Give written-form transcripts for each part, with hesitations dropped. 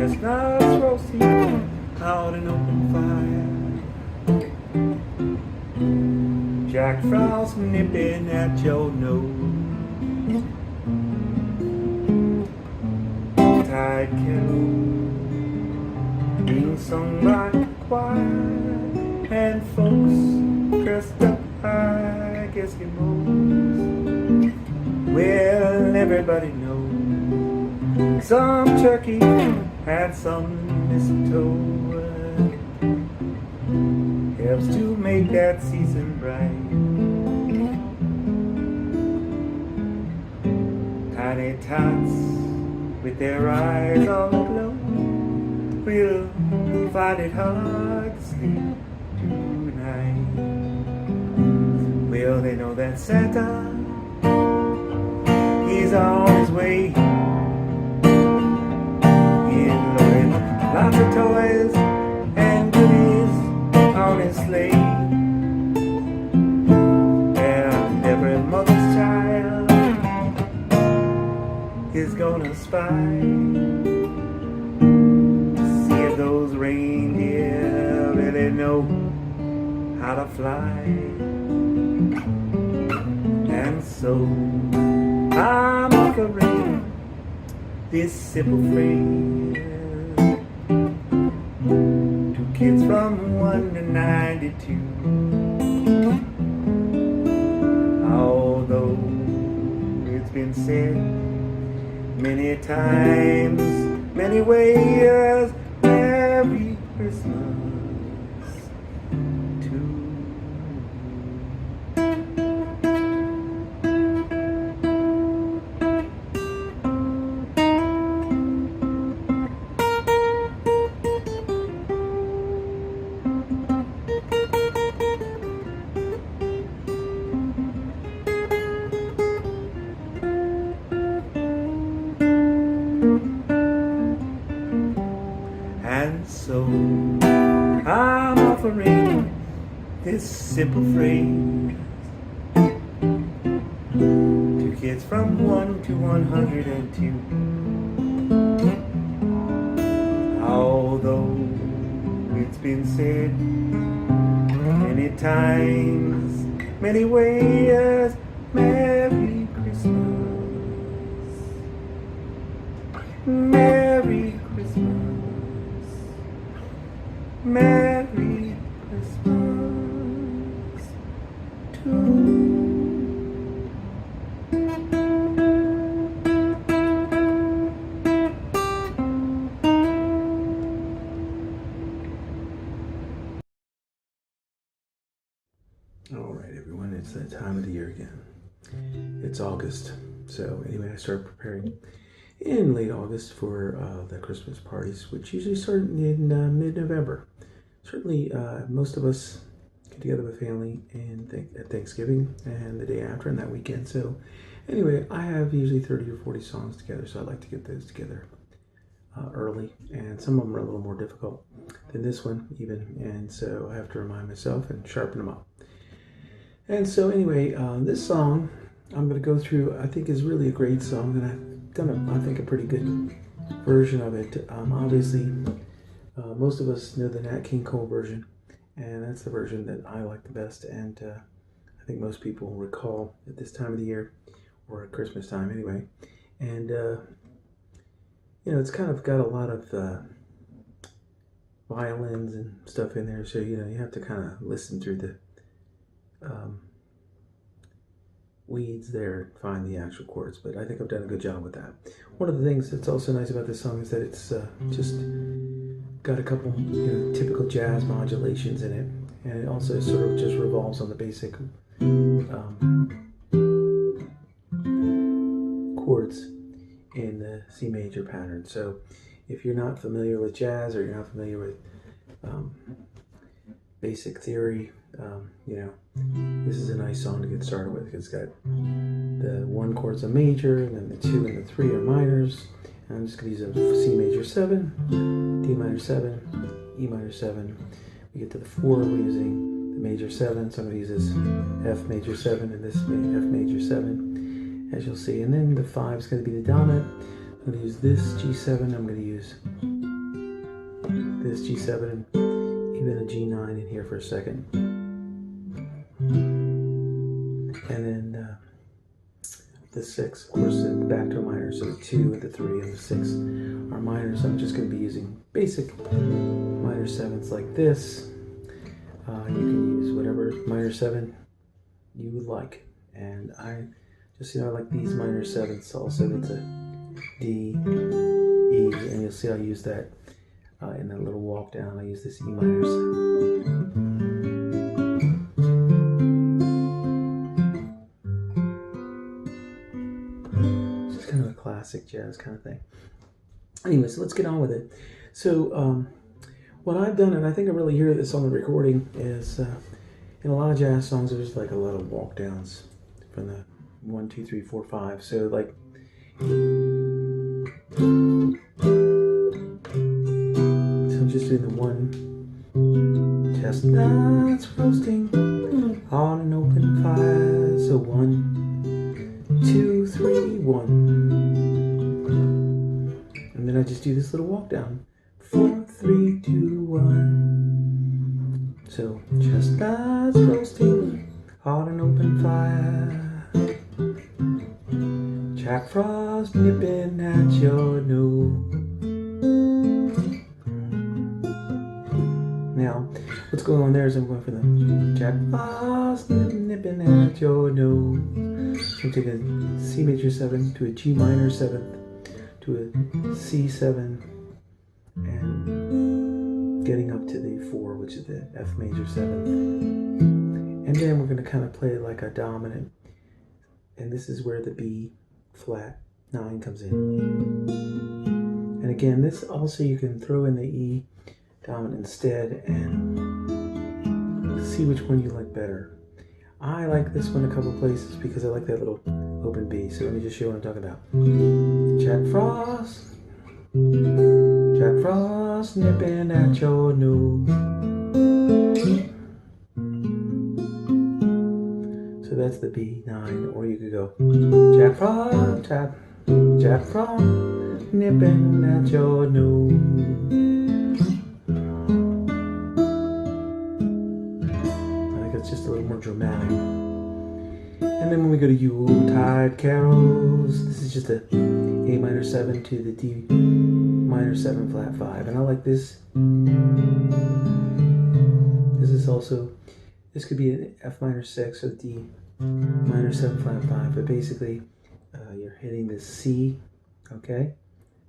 chestnuts roasting out an open fire, Jack Frost nipping at your nose, tide kettle being sung by the choir, and folks dressed up like Eskimos. Well, everybody knows some turkey had some mistletoe. Helps to make that season bright. Tiny tots with their eyes all aglow will find it hard to sleep tonight. Well, they know that Santa, he's on his way. He's loaded lots of toys and goodies on his sleigh. And every mother's child is gonna spy, see if those reindeer really know how to fly. And so I'm offering this simple phrase to kids from 1 to 92. Although it's been said many times, many ways, Merry Christmas to you. And so I'm offering this simple phrase to kids from 1 to 102. Although it's been said many times, many ways, Merry Christmas, Merry Christmas, Merry Christmas to you. All right, everyone, it's that time of the year again. It's August. So anyway, I started preparing in late August for the Christmas parties, which usually start in mid-November. Certainly, most of us get together with family at Thanksgiving and the day after and that weekend. So anyway, I have usually 30 or 40 songs together, so I like to get those together early. And some of them are a little more difficult than this one even. And so I have to remind myself and sharpen them up. And so anyway, this song I'm going to go through, I think is really a great song, and I've done, I think, a pretty good version of it. Obviously, most of us know the Nat King Cole version, and that's the version that I like the best, and I think most people recall at this time of the year, or at Christmas time anyway. And, you know, it's kind of got a lot of violins and stuff in there, so, you know, you have to kind of listen through the weeds there and find the actual chords, but I think I've done a good job with that. One of the things that's also nice about this song is that it's just got a couple, you know, typical jazz modulations in it, and it also sort of just revolves on the basic chords in the C major pattern. So if you're not familiar with jazz, or you're not familiar with basic theory, you know, this is a nice song to get started with. It's got the 1 chord's a major, and then the 2 and the 3 are minors. And I'm just going to use a C major 7, D minor 7, E minor 7. We get to the 4, we're using the major 7, so I'm going to use this F major 7 and this F major 7, as you'll see. And then the 5 is going to be the dominant. I'm going to use this G7, I'm going to use this G7 and even a G9 in here for a second. And then the 6, of course, back to a minor, so the 2 and the 3 and the 6 are minors. I'm just going to be using basic minor 7s like this. You can use whatever minor 7 you would like. And I just, I like these minor 7s also. It's a D, E, and you'll see I use that in that little walk down. I use this E minors. Kind of a classic jazz kind of thing. Anyway, so let's get on with it. So what I've done, and I think I really hear this on the recording, is in a lot of jazz songs there's like a lot of walk downs from the 1, 2, 3, 4, 5. So like I'm just doing the 1, chestnuts roasting on an open fire. So 1, 2, 3, 1. And then I just do this little walk down. 4, 3, 2, 1. So chestnuts roasting on an open fire. Jack Frost nipping at your nose. Now, what's going on there is I'm going for the Jack Frost nipping at your nose. So I'm taking a C major 7 to a G minor 7th to a C7 and getting up to the 4, which is the F major 7th. And then we're going to kind of play like a dominant. And this is where the B flat 9 comes in. And again, this also you can throw in the E dominant instead and see which one you like better. I like this one a couple places because I like that little open B. So let me just show you what I'm talking about. Jack Frost nipping at your nose. So that's the B9, or you could go Jack Frost nipping at your nose. It's just a little more dramatic. And then when we go to Yuletide Carols, this is just a A minor 7 to the D minor 7 flat 5. And I like this. This is also, this could be an F minor 6 or D minor 7 flat 5. But basically, you're hitting the C, okay?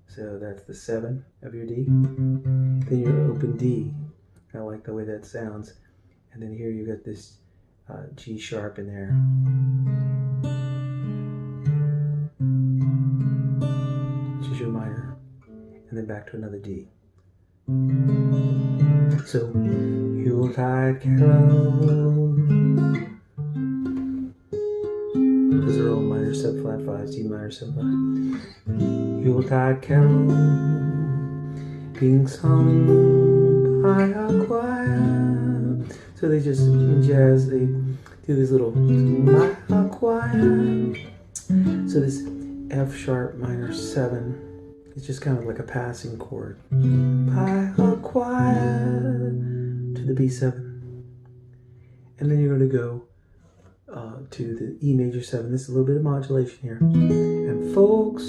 So that's the 7 of your D. Then your open D. I like the way that sounds. And then here you got this G sharp in there. Which is your minor. And then back to another D. So, Yuletide Carol. Those are all minor 7 flat 5s, D minor 7 flat. Yuletide Carol being sung by a choir. So they just, in jazz, they do this little choir. So this F sharp minor 7 is just kind of like a passing chord. By a choir to the B7. And then you're going to go to the E major 7. This is a little bit of modulation here. And folks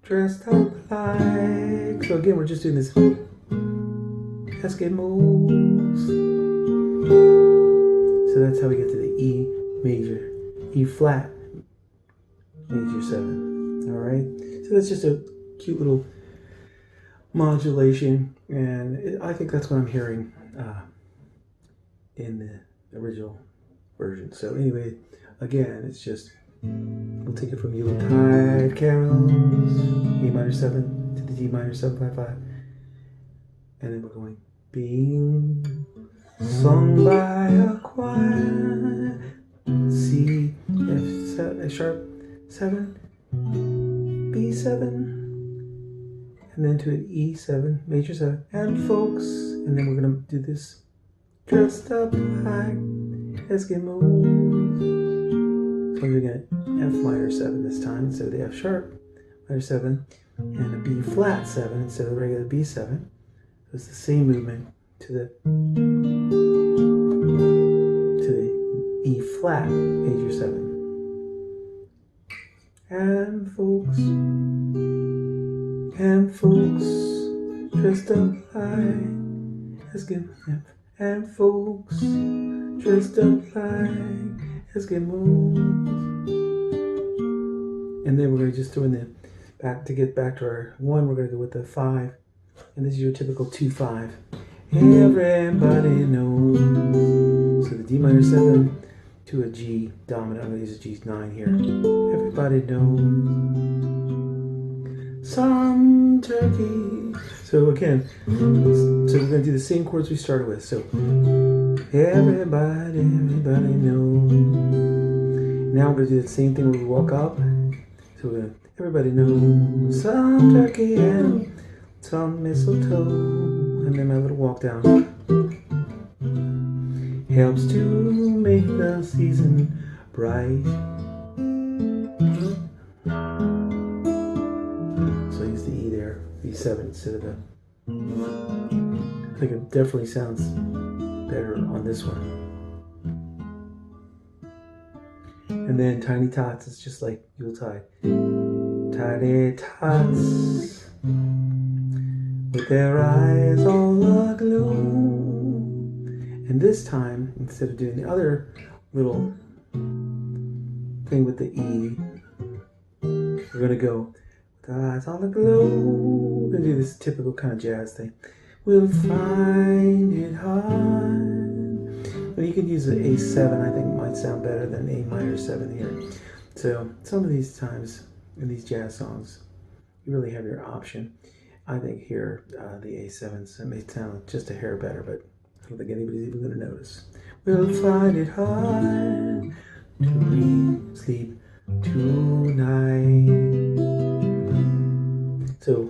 dressed up like. So again, we're just doing this Eskimos. So that's how we get to the E major, E flat major 7. All right. So that's just a cute little modulation, and I think that's what I'm hearing in the original version. So anyway, again, it's just, we'll take it from Yuletide Carols, E minor 7 to the D minor 7 flat 5, and then we're going being sung by a choir, C, F sharp 7, B7, and then to an E7, major 7, and folks, and then we're going to do this dressed up like Eskimos. So we're going to F minor 7 this time instead of the F sharp minor 7, and a B flat 7 instead of the regular B7. it's the same movement to the E flat major 7. And folks dressed up like Eskimos. And folks dressed up like Eskimos. And then we're going to just throw in the back to get back to our 1. We're going to go with the 5, and this is your typical 2-5. Everybody knows. So the D minor 7 to a G dominant. I'm going to use a G9 here. Everybody knows some turkey. So again, so we're going to do the same chords we started with. So everybody knows. Now we're going to do the same thing when we walk up. So we're going to, everybody knows some turkey and some mistletoe. And then my little walk down helps to make the season bright. So I use the E there, E7 instead of the. I think it definitely sounds better on this one. And then Tiny Tots is just like Yuletide. Tiny Tots with their eyes all aglow. And this time, instead of doing the other little thing with the E, we're going to go with eyes all aglow. We're going to do this typical kind of jazz thing. We'll find it hard. But you can use the A7, I think might sound better than A minor 7 here. So some of these times in these jazz songs, you really have your option. I think here, the A7s, it may sound just a hair better, but I don't think anybody's even going to notice. We'll find it hard to sleep tonight. So,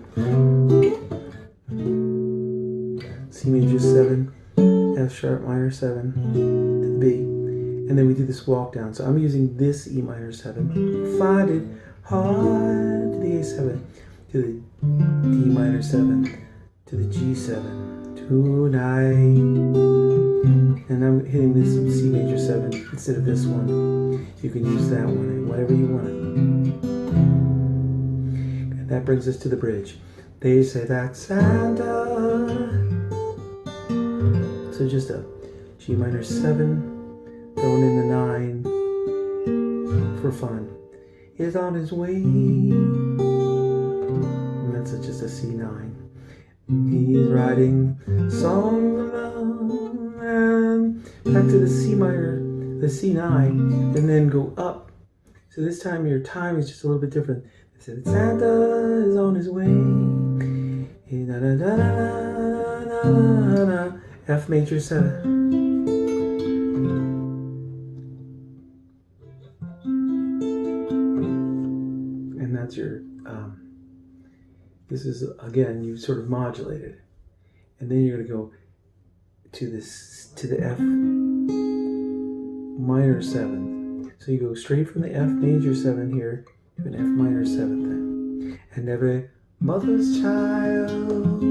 C major 7, F sharp minor 7, to the B. And then we do this walk down. So I'm using this E minor 7. Find it hard to the A7, to the D minor 7, to the G7. Tonight. And I'm hitting this C major 7 instead of this one. You can use that one and whatever you want. And that brings us to the bridge. They say that Santa. So just a G minor 7, thrown in the 9 for fun. Is on his way. And that's just a C9. He's writing songs of love, and back to the C minor, the C9, and then go up. So this time your time is just a little bit different. It said Santa is on his way. F major 7. And that's your this is, again, you sort of modulate it. And then you're going to go to this, to the F minor 7. So you go straight from the F major 7 here to an F minor 7 thing. And every mother's child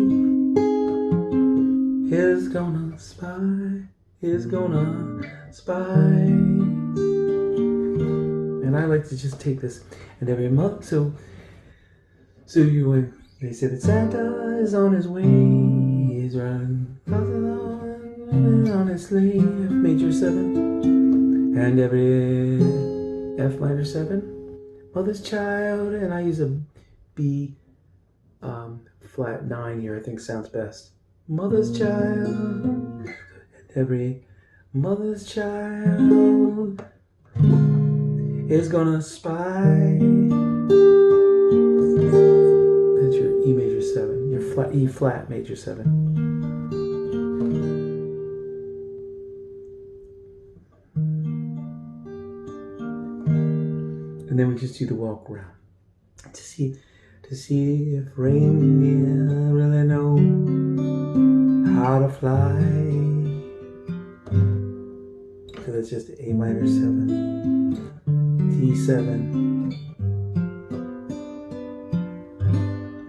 is gonna spy. And I like to just take this, and every month, so you went. They say that Santa is on his way. He's riding on his sleigh. F major 7. And every F minor 7. Mother's child. And I use a B flat 9 here. I think sounds best. Mother's child. And every mother's child is gonna spy. Your E major 7, your flat E flat major 7. And then we just do the walk around to see if reindeer really know how to fly. So that's just A minor 7, D7.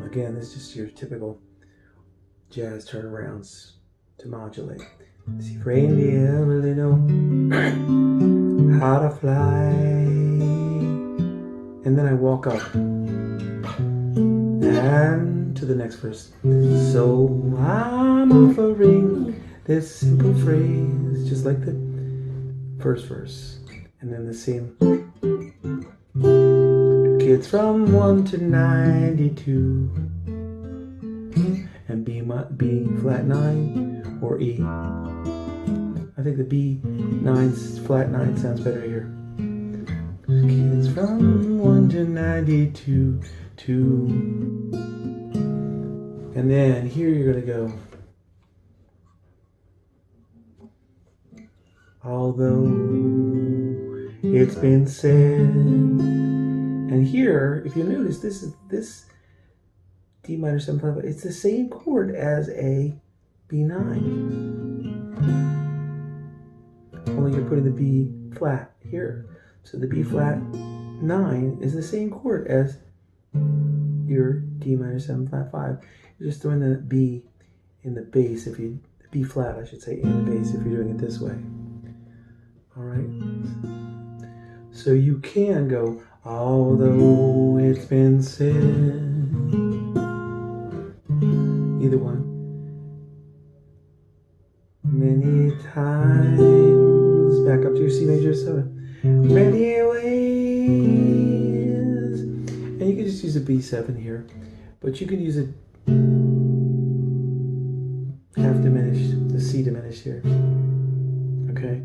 Again, this is just your typical jazz turnarounds to modulate. See, reindeer really know how to fly. And then I walk up and to the next verse. So I'm offering this simple phrase, just like the first verse. And then the same. Kids from 1 to 92. And B flat 9 or E. I think the flat 9 sounds better here. Kids from 1 to 92. And then here you're going to go. Although it's been said. And here, if you notice, this D minor 7 5, it's the same chord as a B9. Only you're putting the B flat here. So the B flat 9 is the same chord as your D minor 7 flat 5. You're just throwing the B in the bass, the B flat, I should say, in the bass if you're doing it this way. All right. So you can go, although it's been said. Either one. Many times. Back up to your C major 7. Many ways. And you can just use a B7 here. But you can use it half diminished, the C diminished here. Okay?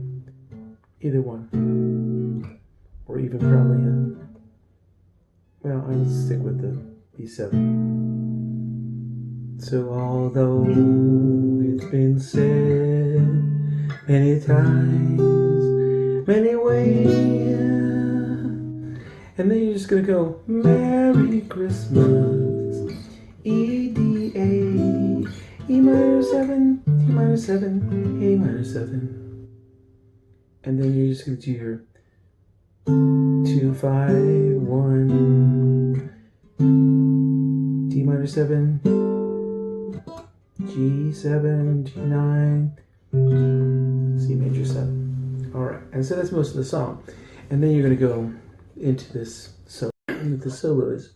Either one. Or even probably well, I would stick with the B7. So although it's been said many times, many ways, and then you're just gonna go Merry Christmas, E-D-A, E minor 7, D minor 7, A minor 7, and then you're just gonna do your 2 5 1, D minor 7. G7, G9, C major 7. All right, and so that's most of the song. And then you're going to go into this solo. The solo is,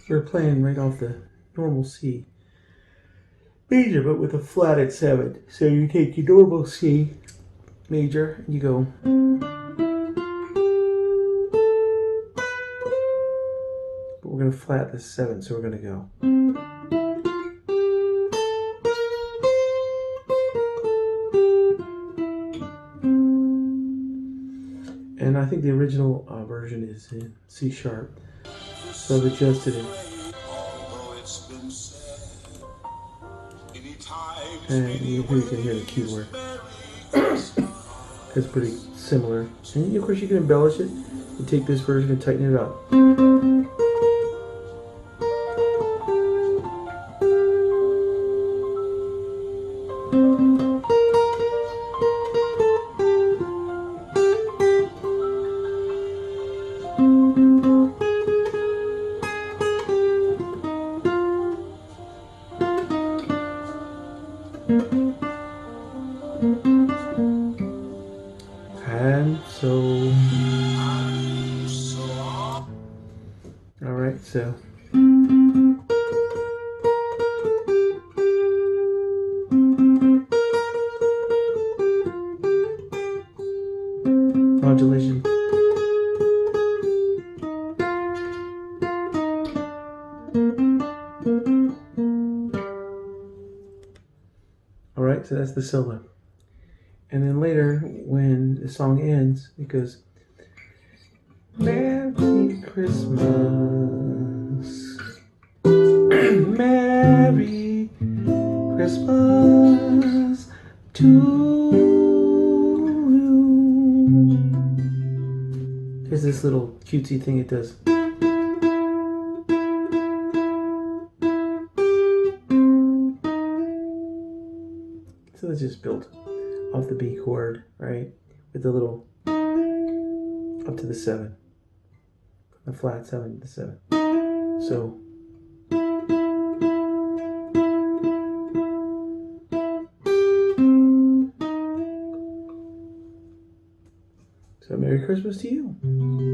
we're playing right off the normal C major, but with a flatted 7. So you take your normal C major, and you go. But we're going to flat the 7, so we're going to go. And I think the original version is in C sharp, so I've adjusted it. And you can hear the keyboard. It's pretty similar. And of course you can embellish it. You take this version and tighten it up. And so, all right, so modulation. All right, so that's the solo. And then later, when the song ends, it goes, Merry Christmas, Merry Christmas to you. There's this little cutesy thing it does. So it's just built off the B chord, right? With the little up to the 7. The flat 7 to the 7. So So Merry Christmas to you.